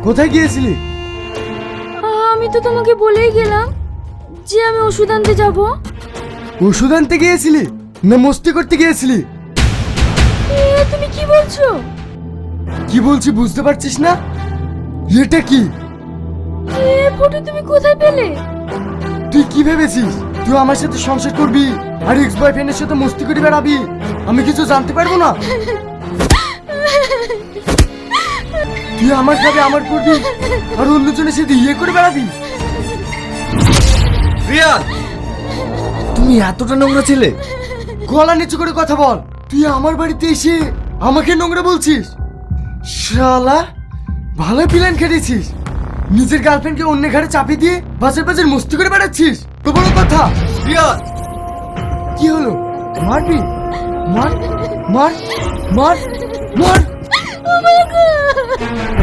কোথায় গিয়েছিলি? আমি তো তোমাকে বলেই গেলাম যে আমি ওষুধ আনতে যাব। ওষুধ আনতে গিয়েছিলি না মস্তি করতে গিয়েছিলি? তুমি কি বলছো? কি বলছি বুঝতে পারছিস না? এটা কি? ফটো তুমি কোথায় পেলে? তুই কি ভেবেছিস তুই আমার সাথে সংসার করবি আর এক্স বয়ফ্রেন্ডের সাথে মস্তি করে বেড়াবি? আমি কিছু জানতে পারবো না? তুই আমার খাবে আমার করবি আর অন্যজনের সাথে ইয়ে করে বেড়াবি? রিয়ান, তুমি এতটা নোংরা ছেলে? গলা নিচু করে কথা বল। তুই আমার বাড়িতে এসে আমাকে নোংরা বলছিস? শালা ভালো প্ল্যান খেটেছিস। নিজের গার্লফ্রেন্ডকে অন্য ঘরে চাপিয়ে দিয়ে বাজার বাজার মস্তি করে বেড়াচ্ছিস। তো বড় কথা। রিয়ান, কি হলো? মারবি? মার মার মার মার। Oh my God!